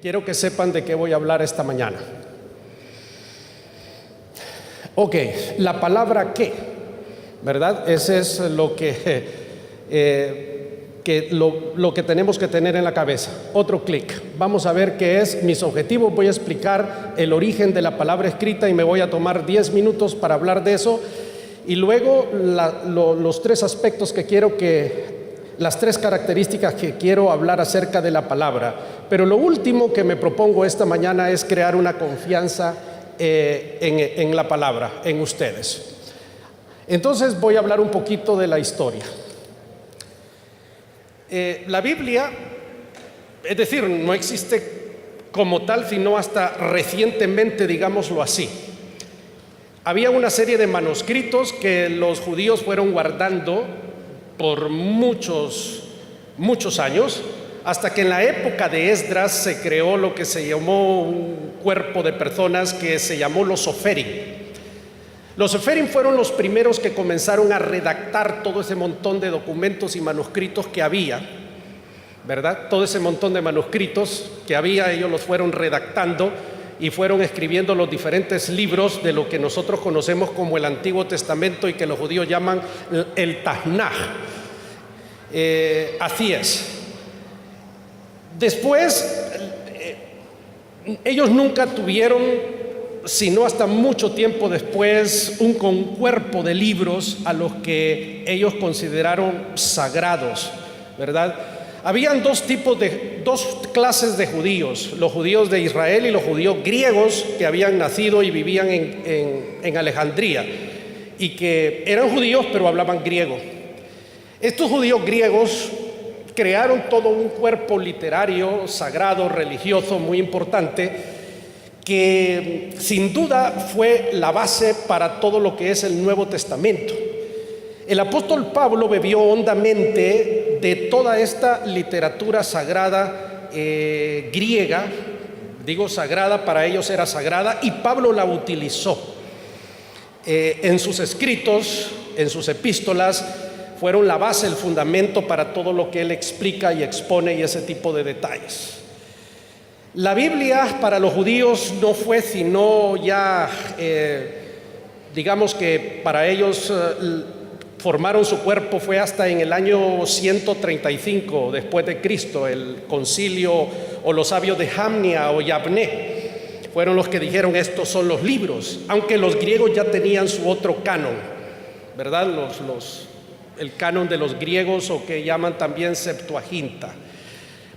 quiero que sepan de qué voy a hablar esta mañana. Ok, la palabra qué, ¿verdad? Ese es lo que tenemos que tener en la cabeza. Otro clic. Vamos a ver qué es mis objetivos. Voy a explicar el origen de la palabra escrita y me voy a tomar 10 minutos para hablar de eso. Y luego los tres aspectos que quiero las tres características que quiero hablar acerca de la palabra. Pero lo último que me propongo esta mañana es crear una confianza en la palabra, en ustedes. Entonces voy a hablar un poquito de la historia. La Biblia, es decir, no existe como tal, sino hasta recientemente, digámoslo así. Había una serie de manuscritos que los judíos fueron guardando por muchos años, hasta que en la época de Esdras se creó lo que se llamó un cuerpo de personas que se llamó los Soferim. Los Soferim fueron los primeros que comenzaron a redactar todo ese montón de documentos y manuscritos que había, ¿verdad? Todo ese montón de manuscritos que había, ellos los fueron redactando y fueron escribiendo los diferentes libros de lo que nosotros conocemos como el Antiguo Testamento y que los judíos llaman el Tanaj. Así es. Después, ellos nunca tuvieron, sino hasta mucho tiempo después, un cuerpo de libros a los que ellos consideraron sagrados, ¿verdad? Habían dos clases de judíos, los judíos de Israel y los judíos griegos que habían nacido y vivían en Alejandría y que eran judíos pero hablaban griego. Estos judíos griegos crearon todo un cuerpo literario, sagrado, religioso muy importante, que sin duda fue la base para todo lo que es el Nuevo Testamento. El apóstol Pablo bebió hondamente de toda esta literatura sagrada griega. Digo sagrada, para ellos era sagrada, y Pablo la utilizó en sus escritos, en sus epístolas. Fueron la base, el fundamento para todo lo que él explica y expone y ese tipo de detalles. La Biblia para los judíos no fue sino ya, digamos que para ellos formaron su cuerpo fue hasta en el año 135 después de Cristo. El concilio o los sabios de Jamnia o Yavne fueron los que dijeron estos son los libros, aunque los griegos ya tenían su otro canon, ¿verdad? El canon de los griegos, o que llaman también Septuaginta.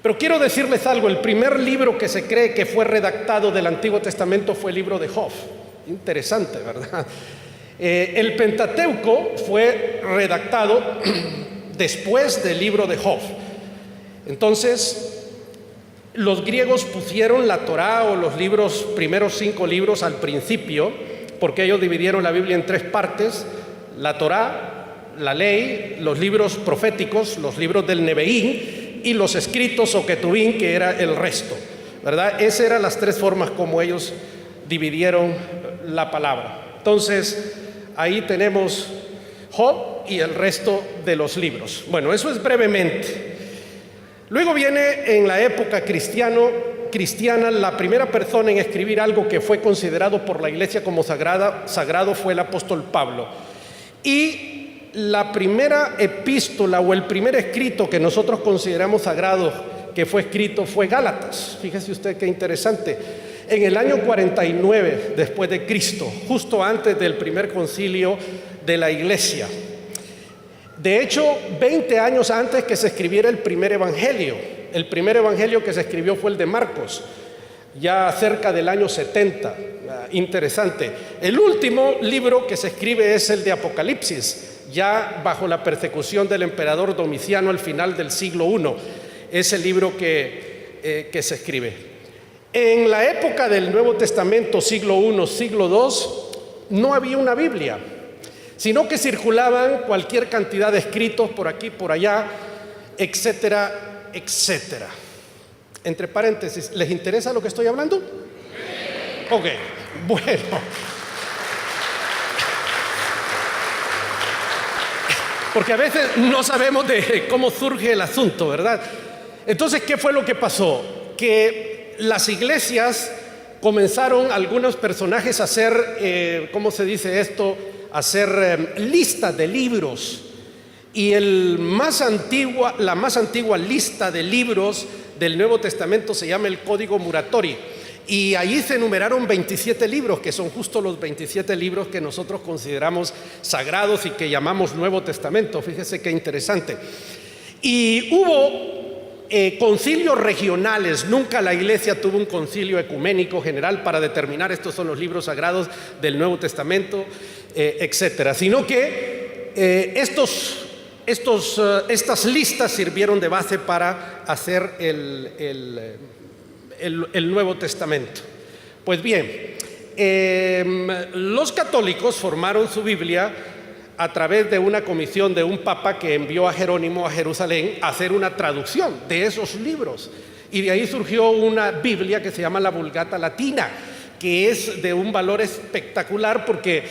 Pero quiero decirles algo, el primer libro que se cree que fue redactado del Antiguo Testamento fue el libro de Job. Interesante, ¿verdad? El Pentateuco fue redactado después del libro de Job. Entonces, los griegos pusieron la Torá o los primeros 5 libros al principio, porque ellos dividieron la Biblia en 3 partes: la Torá, la ley, los libros proféticos, los libros del Neveín y los escritos o Ketubín, que era el resto, ¿verdad? Esas eran las 3 formas como ellos dividieron la palabra. Entonces, ahí tenemos Job y el resto de los libros. Bueno, eso es brevemente. Luego viene en la época cristiana, la primera persona en escribir algo que fue considerado por la iglesia como sagrado fue el apóstol Pablo. Y la primera epístola o el primer escrito que nosotros consideramos sagrado que fue escrito fue Gálatas. Fíjese usted qué interesante. En el año 49 después de Cristo, justo antes del primer concilio de la iglesia. De hecho, 20 años antes que se escribiera el primer evangelio. El primer evangelio que se escribió fue el de Marcos, ya cerca del año 70. Interesante. El último libro que se escribe es el de Apocalipsis, ya bajo la persecución del emperador Domiciano al final del siglo I. Es el libro que se escribe. En la época del Nuevo Testamento, siglo I, siglo II, no había una Biblia, sino que circulaban cualquier cantidad de escritos por aquí, por allá, etcétera, etcétera. Entre paréntesis, ¿les interesa lo que estoy hablando? Ok, bueno. Porque a veces no sabemos de cómo surge el asunto, ¿verdad? Entonces, ¿qué fue lo que pasó? Que las iglesias comenzaron algunos personajes a hacer, ¿cómo se dice esto? A hacer listas de libros. Y la más antigua lista de libros del Nuevo Testamento se llama el Código Muratori. Y allí se enumeraron 27 libros, que son justo los 27 libros que nosotros consideramos sagrados y que llamamos Nuevo Testamento. Fíjese qué interesante. Y hubo concilios regionales. Nunca la iglesia tuvo un concilio ecuménico general para determinar estos son los libros sagrados del Nuevo Testamento, etcétera. Sino que estas listas sirvieron de base para hacer el Nuevo Testamento. Pues bien, los católicos formaron su Biblia a través de una comisión de un papa que envió a Jerónimo a Jerusalén a hacer una traducción de esos libros. Y de ahí surgió una Biblia que se llama la Vulgata Latina, que es de un valor espectacular porque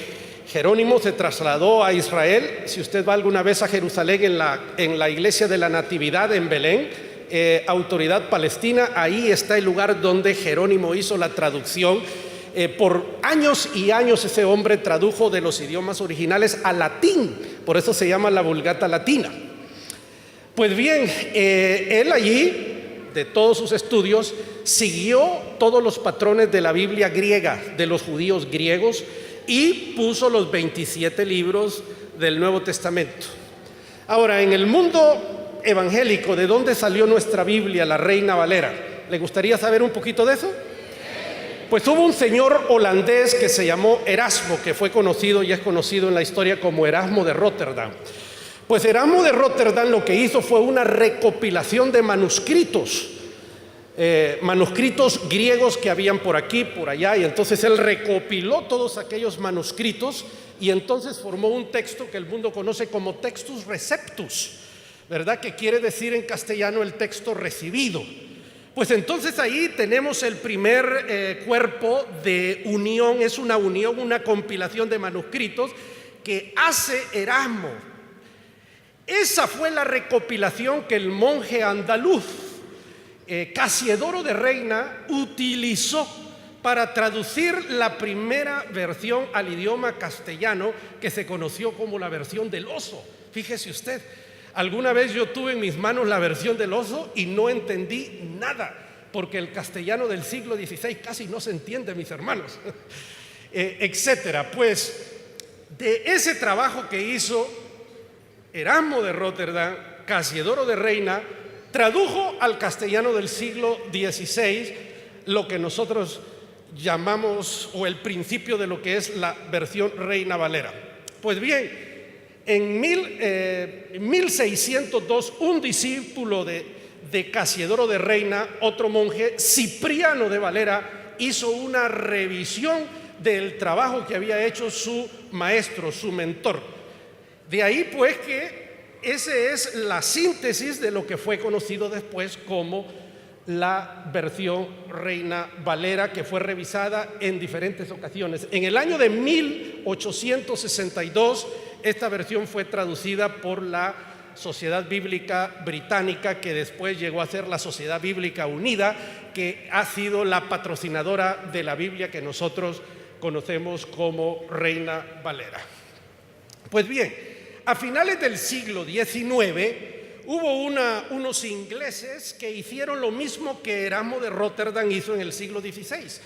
Jerónimo se trasladó a Israel. Si usted va alguna vez a Jerusalén en la iglesia de la Natividad en Belén, Autoridad Palestina, ahí está el lugar donde Jerónimo hizo la traducción. Por años y años ese hombre tradujo de los idiomas originales al latín, por eso se llama la Vulgata Latina. Pues bien, él allí, de todos sus estudios, siguió todos los patrones de la Biblia griega, de los judíos griegos, y puso los 27 libros del Nuevo Testamento. Ahora, en el mundo evangélico, ¿de dónde salió nuestra Biblia, la Reina Valera? ¿Le gustaría saber un poquito de eso? Pues hubo un señor holandés que se llamó Erasmo, que fue conocido y es conocido en la historia como Erasmo de Rotterdam. Pues Erasmo de Rotterdam lo que hizo fue una recopilación de manuscritos griegos que habían por aquí, por allá, y entonces él recopiló todos aquellos manuscritos y entonces formó un texto que el mundo conoce como Textus Receptus, ¿verdad? Que quiere decir en castellano el texto recibido. Pues entonces ahí tenemos el primer cuerpo de unión, es una unión, una compilación de manuscritos que hace Erasmo. Esa fue la recopilación que el monje andaluz Casiodoro de Reina utilizó para traducir la primera versión al idioma castellano que se conoció como la versión del Oso. Fíjese usted, alguna vez yo tuve en mis manos la versión del Oso y no entendí nada, porque el castellano del siglo XVI casi no se entiende, mis hermanos, etcétera. Pues de ese trabajo que hizo Erasmo de Rotterdam, Casiodoro de Reina tradujo al castellano del siglo XVI lo que nosotros llamamos, o el principio de lo que es la versión Reina Valera. Pues bien, en 1602, un discípulo de Casiodoro de Reina, otro monje, Cipriano de Valera, hizo una revisión del trabajo que había hecho su maestro, su mentor. De ahí pues que esa es la síntesis de lo que fue conocido después como la versión Reina Valera, que fue revisada en diferentes ocasiones. En el año de 1862, esta versión fue traducida por la Sociedad Bíblica Británica, que después llegó a ser la Sociedad Bíblica Unida, que ha sido la patrocinadora de la Biblia que nosotros conocemos como Reina Valera. Pues bien, a finales del siglo XIX hubo unos ingleses que hicieron lo mismo que Erasmo de Rotterdam hizo en el siglo XVI.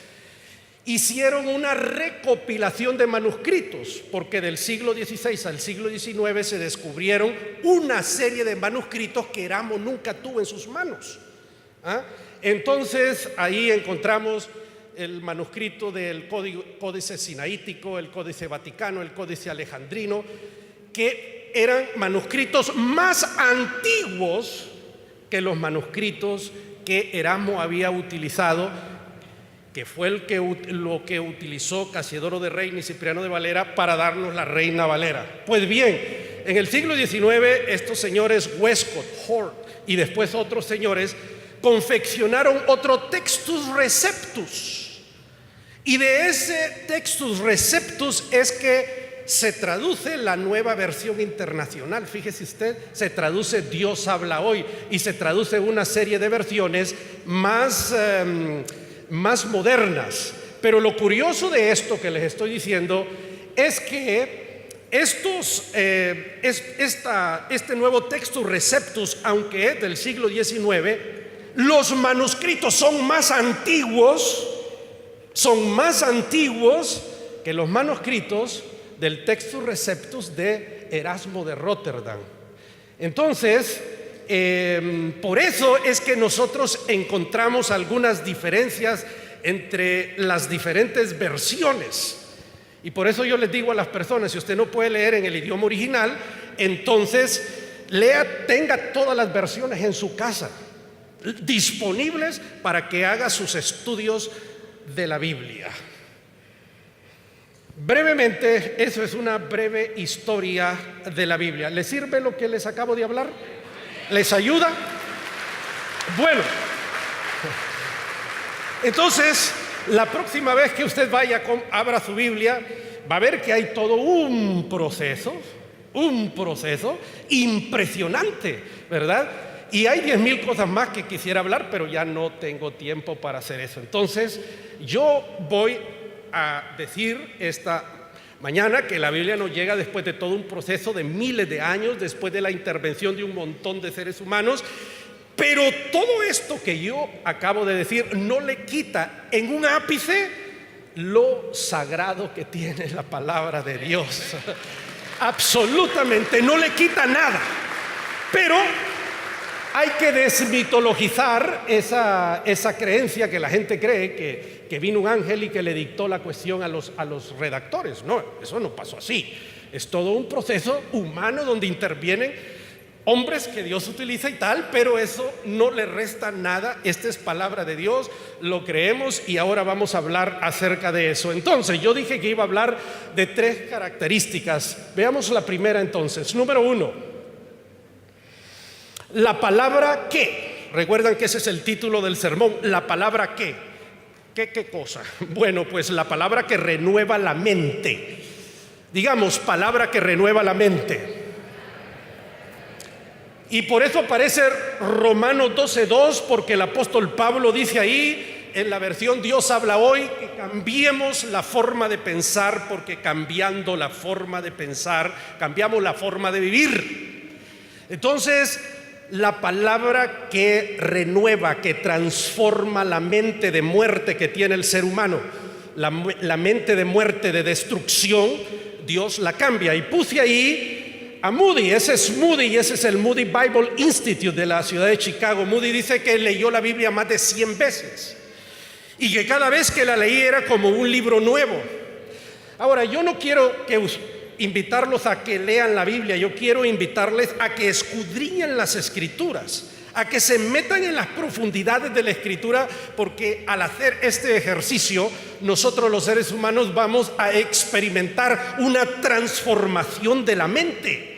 Hicieron una recopilación de manuscritos, porque del siglo XVI al siglo XIX se descubrieron una serie de manuscritos que Erasmo nunca tuvo en sus manos. Entonces ahí encontramos el manuscrito del Códice Sinaítico, el Códice Vaticano, el Códice Alejandrino, que eran manuscritos más antiguos que los manuscritos que Erasmo había utilizado, que fue lo que utilizó Casiodoro de Reina y Cipriano de Valera para darnos la Reina Valera. Pues bien, en el siglo XIX estos señores Westcott, Hort y después otros señores confeccionaron otro Textus Receptus, y de ese Textus Receptus es que se traduce la Nueva Versión Internacional. Fíjese usted, se traduce Dios habla hoy y se traduce una serie de versiones más modernas. Pero lo curioso de esto que les estoy diciendo es que este nuevo Textus Receptus, aunque es del siglo XIX, los manuscritos son más antiguos que los manuscritos del Textus Receptus de Erasmo de Rotterdam. Entonces, por eso es que nosotros encontramos algunas diferencias entre las diferentes versiones. Y por eso yo les digo a las personas, si usted no puede leer en el idioma original, entonces tenga todas las versiones en su casa, disponibles para que haga sus estudios de la Biblia. Brevemente, eso es una breve historia de la Biblia. ¿Les sirve lo que les acabo de hablar? ¿Les ayuda? Bueno, entonces, la próxima vez que usted abra su Biblia, va a ver que hay todo un proceso impresionante, ¿verdad? Y hay 10,000 cosas más que quisiera hablar, pero ya no tengo tiempo para hacer eso. Entonces, yo voy a decir esta mañana que la Biblia nos llega después de todo un proceso de miles de años, después de la intervención de un montón de seres humanos. Pero todo esto que yo acabo de decir no le quita en un ápice lo sagrado que tiene la palabra de Dios. Absolutamente, no le quita nada. Pero hay que desmitologizar esa creencia que la gente cree que vino un ángel y que le dictó la cuestión a los redactores. No, eso no pasó así. Es todo un proceso humano donde intervienen hombres que Dios utiliza y tal, pero eso no le resta nada. Esta es palabra de Dios, lo creemos y ahora vamos a hablar acerca de eso. Entonces, yo dije que iba a hablar de 3 características. Veamos la primera entonces. Número 1, la palabra qué. Recuerdan que ese es el título del sermón, la palabra qué. ¿Qué cosa? Bueno, pues la palabra que renueva la mente. Digamos, palabra que renueva la mente. Y por eso aparece Romanos 12:2, porque el apóstol Pablo dice ahí, en la versión Dios habla hoy, que cambiemos la forma de pensar, porque cambiando la forma de pensar, cambiamos la forma de vivir. Entonces, la palabra que renueva, que transforma la mente de muerte que tiene el ser humano, la mente de muerte, de destrucción, Dios la cambia. Y puse ahí a Moody, ese es el Moody Bible Institute de la ciudad de Chicago. Moody dice que leyó la Biblia más de 100 veces y que cada vez que la leía era como un libro nuevo. Ahora, yo no quiero invitarlos a que lean la Biblia, yo quiero invitarles a que escudriñen las Escrituras, a que se metan en las profundidades de la Escritura, porque al hacer este ejercicio, nosotros los seres humanos vamos a experimentar una transformación de la mente.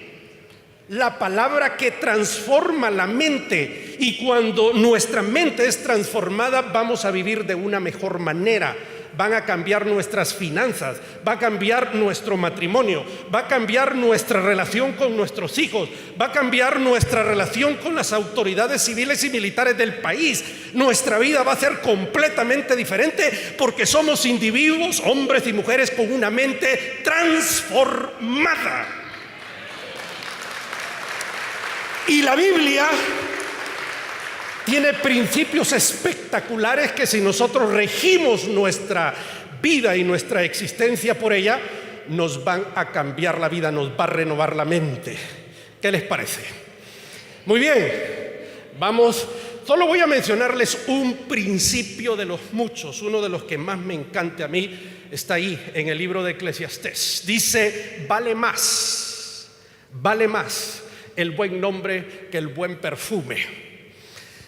La palabra que transforma la mente, y cuando nuestra mente es transformada, vamos a vivir de una mejor manera. Van a cambiar nuestras finanzas, va a cambiar nuestro matrimonio, va a cambiar nuestra relación con nuestros hijos, va a cambiar nuestra relación con las autoridades civiles y militares del país. Nuestra vida va a ser completamente diferente porque somos individuos, hombres y mujeres con una mente transformada. Y la Biblia tiene principios espectaculares que si nosotros regimos nuestra vida y nuestra existencia por ella, nos van a cambiar la vida, nos va a renovar la mente. ¿Qué les parece? Muy bien, vamos. Solo voy a mencionarles un principio de los muchos. Uno de los que más me encanta a mí está ahí en el libro de Eclesiastés. Dice, vale más el buen nombre que el buen perfume.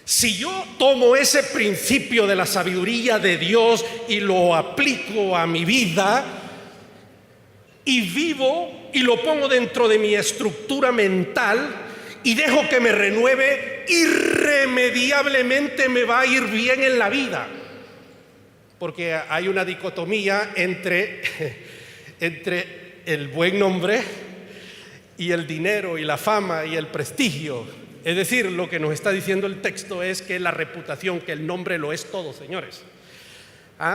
Si yo tomo ese principio de la sabiduría de Dios y lo aplico a mi vida y vivo y lo pongo dentro de mi estructura mental y dejo que me renueve, irremediablemente me va a ir bien en la vida. Porque hay una dicotomía entre el buen nombre y el dinero y la fama y el prestigio. Es decir, lo que nos está diciendo el texto es que la reputación, que el nombre lo es todo, señores.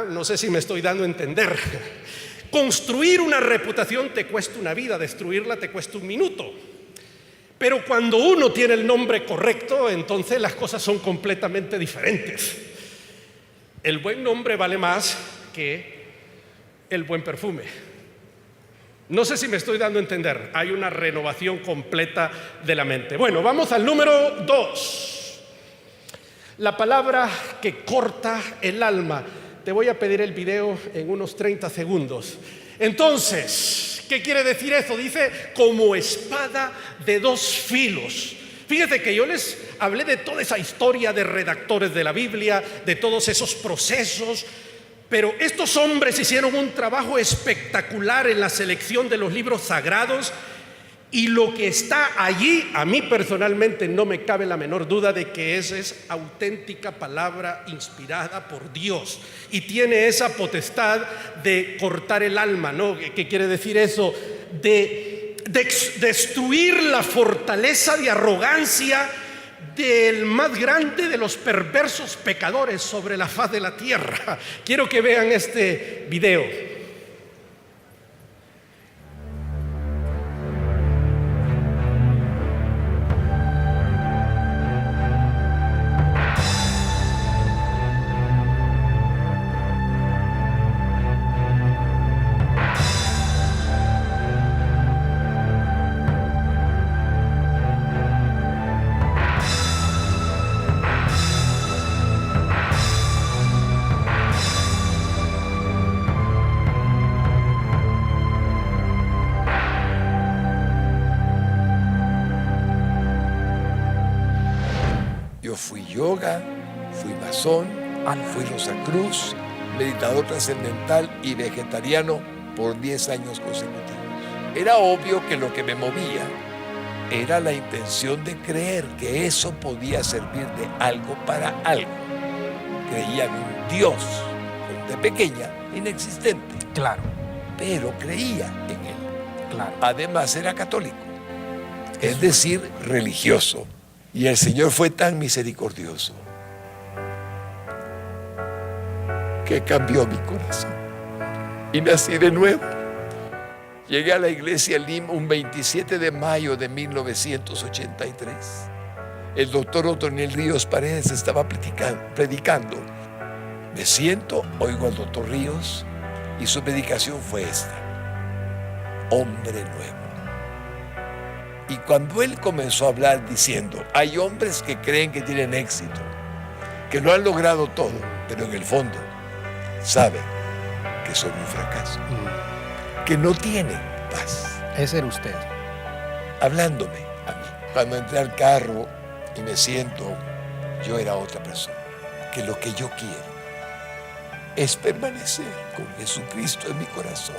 No sé si me estoy dando a entender. Construir una reputación te cuesta una vida, destruirla te cuesta un minuto. Pero cuando uno tiene el nombre correcto, entonces las cosas son completamente diferentes. El buen nombre vale más que el buen perfume. No sé si me estoy dando a entender. Hay una renovación completa de la mente. Bueno, vamos al número 2. La palabra que corta el alma. Te voy a pedir el video en unos 30 segundos. Entonces, ¿qué quiere decir eso? Dice, como espada de dos filos. Fíjate que yo les hablé de toda esa historia de redactores de la Biblia, de todos esos procesos, pero estos hombres hicieron un trabajo espectacular en la selección de los libros sagrados, y lo que está allí, a mí personalmente no me cabe la menor duda de que esa es auténtica palabra inspirada por Dios y tiene esa potestad de cortar el alma, ¿no? ¿Qué quiere decir eso? De destruir la fortaleza de arrogancia del más grande de los perversos pecadores sobre la faz de la tierra. Quiero que vean este video. Yo fui yoga, fui masón, fui Rosacruz, meditador trascendental y vegetariano por 10 años consecutivos. Era obvio que lo que me movía era la intención de creer que eso podía servir de algo para algo. Creía en un Dios, de pequeña, inexistente. Claro. Pero creía en él. Claro. Además era católico, es decir, religioso. Y el Señor fue tan misericordioso que cambió mi corazón y nací de nuevo. Llegué a la iglesia Lim un 27 de mayo de 1983. El doctor Otoniel Ríos Paredes estaba predicando. Me siento, oigo al doctor Ríos y su predicación fue esta: hombre nuevo. Y cuando él comenzó a hablar diciendo, hay hombres que creen que tienen éxito, que lo han logrado todo, pero en el fondo saben que son un fracaso, que no tienen paz. Ese era usted. Hablándome a mí. Cuando entré al carro y me siento, yo era otra persona. Que lo que yo quiero es permanecer con Jesucristo en mi corazón.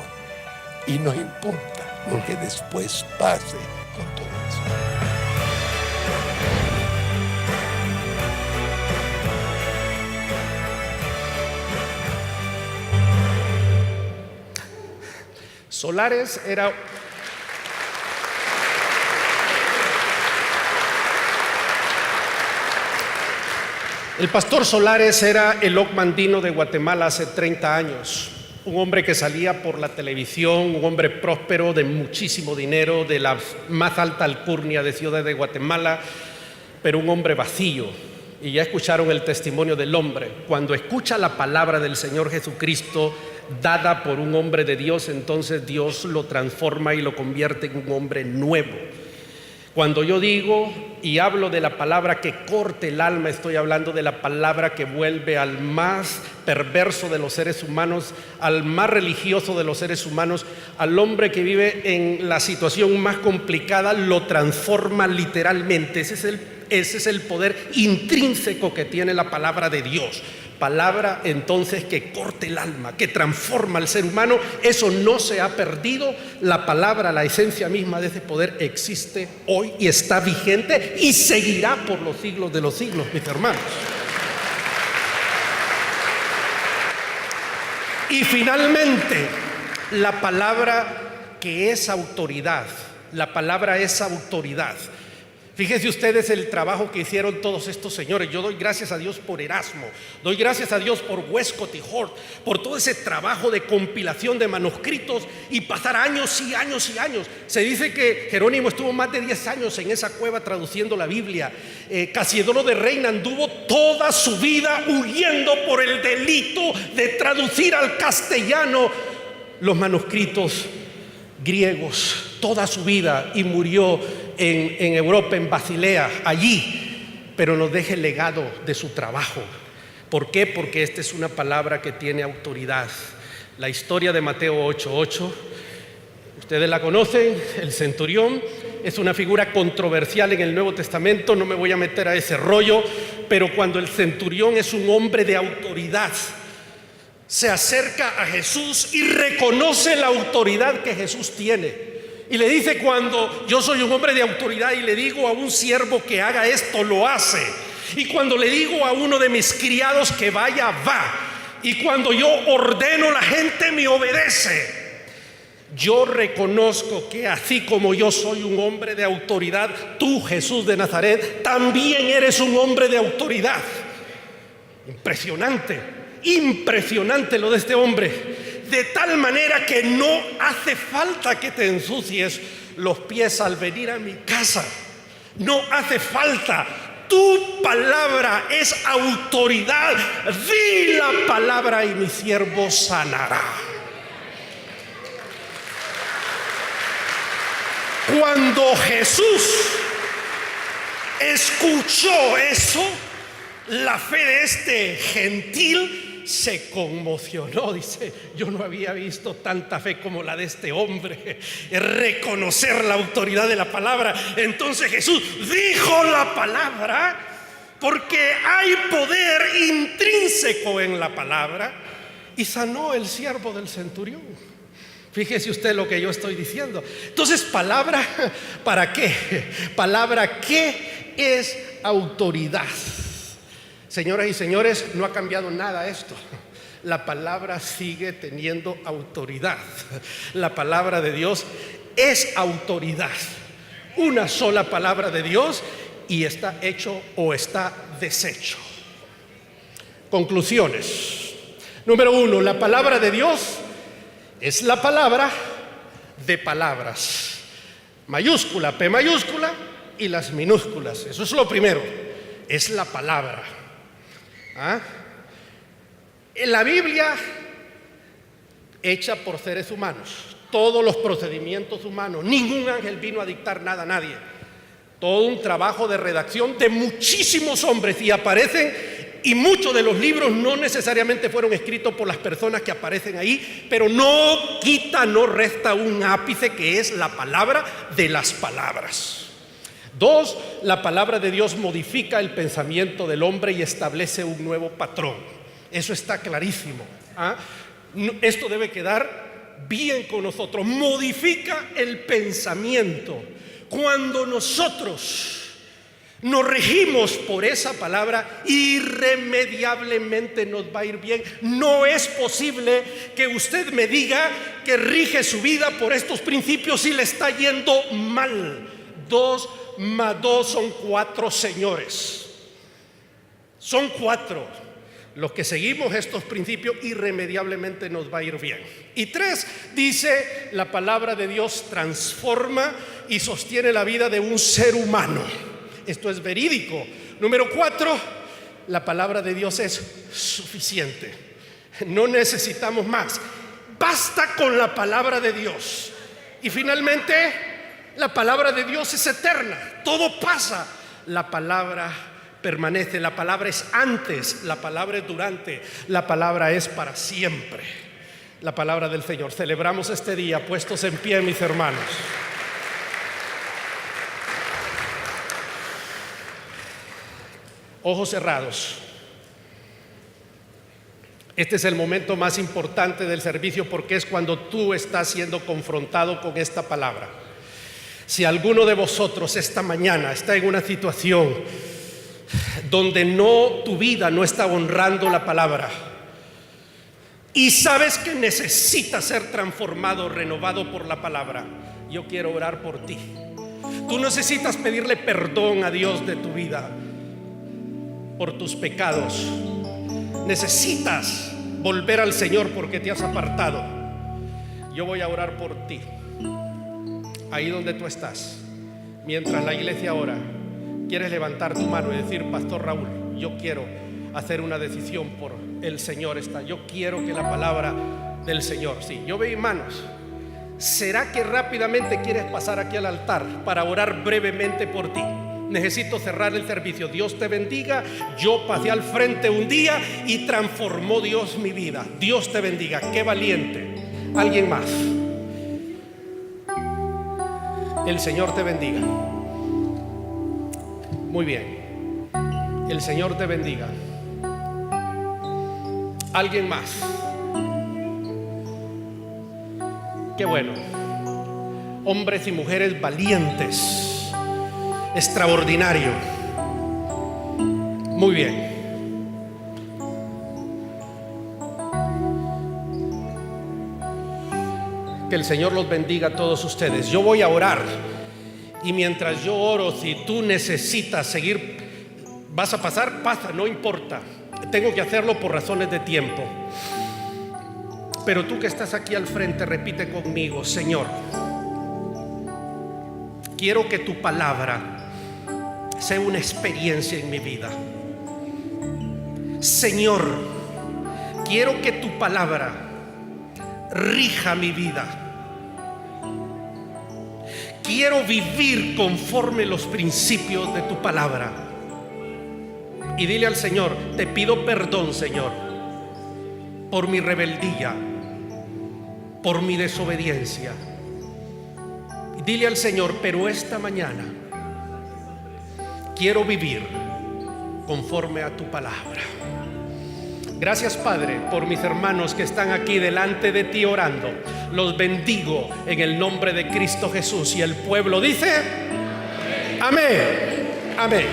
Y no importa lo que después pase con todo eso. Solares era... El pastor Solares era el ocmandino de Guatemala hace 30 años. Un hombre que salía por la televisión, un hombre próspero, de muchísimo dinero, de la más alta alcurnia de Ciudad de Guatemala, pero un hombre vacío. Y ya escucharon el testimonio del hombre. Cuando escucha la palabra del Señor Jesucristo dada por un hombre de Dios, entonces Dios lo transforma y lo convierte en un hombre nuevo. Cuando yo digo y hablo de la palabra que corte el alma, estoy hablando de la palabra que vuelve al más perverso de los seres humanos, al más religioso de los seres humanos, al hombre que vive en la situación más complicada, lo transforma literalmente. Ese es el poder intrínseco que tiene la palabra de Dios. Palabra entonces que corte el alma, que transforma al ser humano. Eso no se ha perdido. La palabra, la esencia misma de ese poder existe hoy y está vigente y seguirá por los siglos de los siglos, mis hermanos. Y finalmente, la palabra que es autoridad. La palabra es autoridad. Fíjense ustedes el trabajo que hicieron todos estos señores. Yo doy gracias a Dios por Erasmo, doy gracias a Dios por Westcott y Hort, por todo ese trabajo de compilación de manuscritos y pasar años y años y años. Se dice que Jerónimo estuvo más de 10 años en esa cueva traduciendo la Biblia. Casiodoro de Reina anduvo toda su vida huyendo por el delito de traducir al castellano los manuscritos griegos, toda su vida, y murió en Europa, en Basilea, allí, pero nos deja el legado de su trabajo. ¿Por qué? Porque esta es una palabra que tiene autoridad. La historia de Mateo 8:8, ustedes la conocen, el centurión es una figura controversial en el Nuevo Testamento, no me voy a meter a ese rollo, pero cuando el centurión es un hombre de autoridad, se acerca a Jesús y reconoce la autoridad que Jesús tiene. Y le dice: cuando yo soy un hombre de autoridad y le digo a un siervo que haga esto, lo hace. Y cuando le digo a uno de mis criados que vaya, va. Y cuando yo ordeno, la gente me obedece. Yo reconozco que así como yo soy un hombre de autoridad, tú, Jesús de Nazaret, también eres un hombre de autoridad. Impresionante, impresionante lo de este hombre. De tal manera que no hace falta que te ensucies los pies al venir a mi casa. No hace falta. Tu palabra es autoridad. Di la palabra y mi siervo sanará. Cuando Jesús escuchó eso, la fe de este gentil se conmocionó. Dice: yo no había visto tanta fe como la de este hombre. Es reconocer la autoridad de la palabra. Entonces Jesús dijo la palabra, porque hay poder intrínseco en la palabra, y sanó el siervo del centurión. Fíjese usted lo que yo estoy diciendo. Entonces, palabra, ¿para qué? Palabra, ¿qué es autoridad? Señoras y señores, no ha cambiado nada esto. La palabra sigue teniendo autoridad. La palabra de Dios es autoridad. Una sola palabra de Dios y está hecho o está deshecho. Conclusiones. Número 1, la palabra de Dios es la palabra de palabras. Mayúscula, P mayúscula y las minúsculas. Eso es lo primero. Es la palabra. En la Biblia, hecha por seres humanos, todos los procedimientos humanos, ningún ángel vino a dictar nada a nadie. Todo un trabajo de redacción de muchísimos hombres, y aparecen, y muchos de los libros no necesariamente fueron escritos por las personas que aparecen ahí, pero no quita, no resta un ápice, que es la palabra de las palabras. 2, la palabra de Dios modifica el pensamiento del hombre y establece un nuevo patrón. Eso está clarísimo. Esto debe quedar bien con nosotros. Modifica el pensamiento. Cuando nosotros nos regimos por esa palabra, irremediablemente nos va a ir bien. No es posible que usted me diga que rige su vida por estos principios y le está yendo mal. 2 más 2 son 4, señores. Son 4. Los que seguimos estos principios, irremediablemente nos va a ir bien. Y 3, dice: la palabra de Dios transforma y sostiene la vida de un ser humano. Esto es verídico. Número 4, la palabra de Dios es suficiente. No necesitamos más. Basta con la palabra de Dios. Y finalmente, la palabra de Dios es eterna. Todo pasa. La palabra permanece. La palabra es antes. La palabra es durante. La palabra es para siempre. La palabra del Señor. Celebramos este día puestos en pie, mis hermanos. Ojos cerrados. Este es el momento más importante del servicio, porque es cuando tú estás siendo confrontado con esta palabra. Si alguno de vosotros esta mañana está en una situación donde tu vida no está honrando la palabra, y sabes que necesitas ser transformado, renovado por la palabra, yo quiero orar por ti. Tú necesitas pedirle perdón a Dios de tu vida por tus pecados. Necesitas volver al Señor porque te has apartado. Yo voy a orar por ti, ahí donde tú estás. Mientras la iglesia ora, quieres levantar tu mano y decir: Pastor Raúl, yo quiero hacer una decisión por el Señor. Yo quiero que la palabra del Señor, sí, yo veo manos. ¿Será que rápidamente quieres pasar aquí al altar para orar brevemente por ti? Necesito cerrar el servicio. Dios te bendiga. Yo pasé al frente un día y transformó Dios mi vida. Dios te bendiga. Qué valiente. ¿Alguien más? El Señor te bendiga. Muy bien. El Señor te bendiga. ¿Alguien más? Qué bueno. Hombres y mujeres valientes, extraordinario. Muy bien. Que el Señor los bendiga a todos ustedes. Yo voy a orar, y mientras yo oro, si tú necesitas seguir, vas a pasar, pasa, no importa. Tengo que hacerlo por razones de tiempo. Pero tú que estás aquí al frente, repite conmigo: Señor, quiero que tu palabra sea una experiencia en mi vida. Señor, quiero que tu palabra rija mi vida. Quiero vivir conforme los principios de tu palabra. Y dile al Señor: te pido perdón, Señor, por mi rebeldía, por mi desobediencia. Dile al Señor: pero esta mañana quiero vivir conforme a tu palabra. Gracias, Padre, por mis hermanos que están aquí delante de ti orando. Los bendigo en el nombre de Cristo Jesús. Y el pueblo dice: amén, amén.